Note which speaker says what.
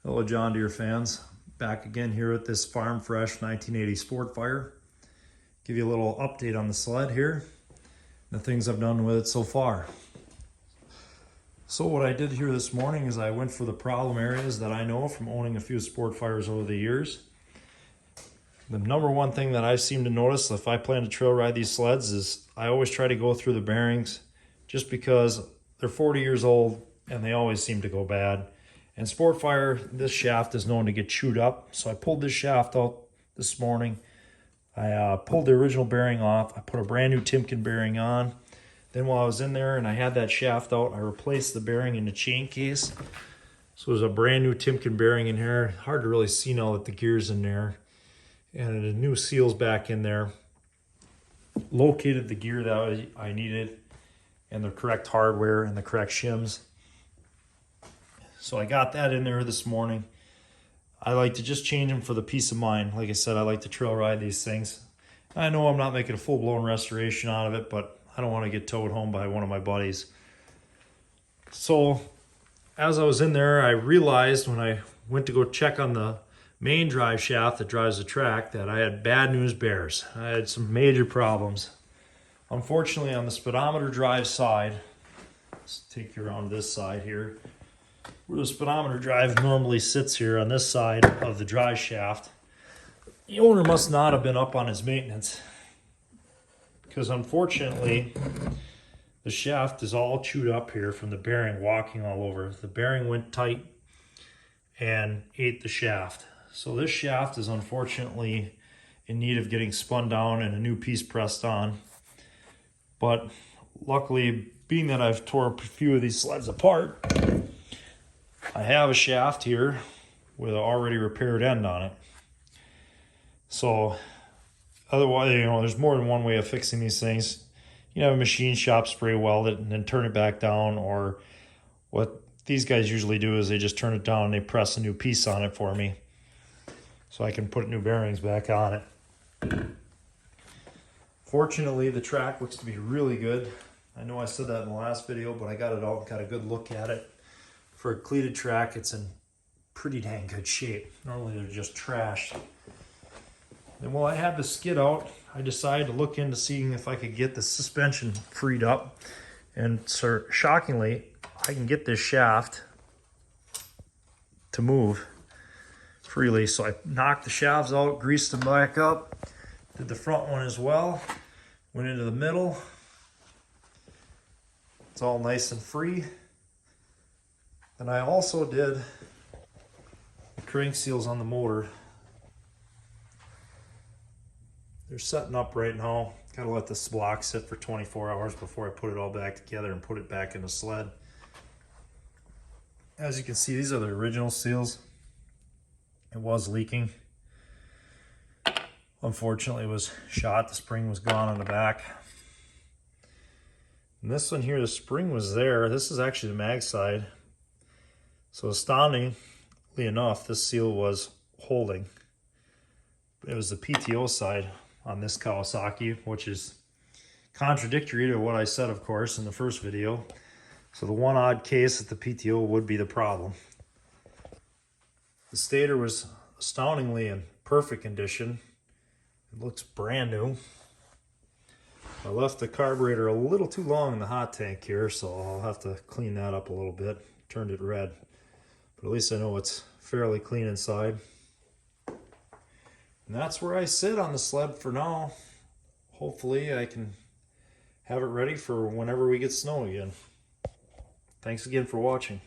Speaker 1: Hello John Deere fans, back again here with this Farm Fresh 1980 Sport Fire. Give you a little update on the sled here, the things I've done with it so far. So what I did here this morning is I went for the problem areas that I know from owning a few Sport Fires over the years. The number one thing that I seem to notice if I plan to trail ride these sleds is I always try to go through the bearings just because they're 40 years old and they always seem to go bad. And Sport Fire, this shaft is known to get chewed up. So I pulled this shaft out this morning. I pulled the original bearing off. I put a brand new Timken bearing on. Then while I was in there and I had that shaft out, I replaced the bearing in the chain case. So there's a brand new Timken bearing in here. Hard to really see now that the gear's in there. And the new seal's back in there. Located the gear that I needed and the correct hardware and the correct shims. So I got that in there this morning. I like to just change them for the peace of mind. Like I said, I like to trail ride these things. I know I'm not making a full-blown restoration out of it, but I don't want to get towed home by one of my buddies. So as I was in there, I realized when I went to go check on the main drive shaft that drives the track that I had bad news bears. I had some major problems. Unfortunately, on the speedometer drive side, let's take you around this side here, where the speedometer drive normally sits here on this side of the drive shaft, the owner must not have been up on his maintenance, because unfortunately the shaft is all chewed up here from the bearing walking all over. The bearing went tight and ate the shaft. So this shaft is unfortunately in need of getting spun down and a new piece pressed on. But luckily, being that I've tore a few of these sleds apart, I have a shaft here with an already repaired end on it. So otherwise, there's more than one way of fixing these things. You have a machine shop spray weld it and then turn it back down, or what these guys usually do is they just turn it down and they press a new piece on it for me so I can put new bearings back on it. Fortunately, the track looks to be really good. I know I said that in the last video, but I got it out and got a good look at it. For a cleated track, it's in pretty dang good shape. Normally they're just trashed. And while I had the skid out, I decided to look into seeing if I could get the suspension freed up. And so, shockingly, I can get this shaft to move freely. So I knocked the shafts out, greased them back up, did the front one as well, went into the middle. It's all nice and free. And I also did the crank seals on the motor. They're setting up right now. Gotta let this block sit for 24 hours before I put it all back together and put it back in the sled. As you can see, these are the original seals. It was leaking. Unfortunately, it was shot. The spring was gone on the back. And this one here, the spring was there. This is actually the mag side. So astoundingly enough, this seal was holding. It was the PTO side on this Kawasaki, which is contradictory to what I said, of course, in the first video. So the one odd case that the PTO would be the problem. The stator was astoundingly in perfect condition. It looks brand new. I left the carburetor a little too long in the hot tank here, so I'll have to clean that up a little bit. Turned it red. But at least I know it's fairly clean inside. And that's where I sit on the sled for now. Hopefully I can have it ready for whenever we get snow again. Thanks again for watching.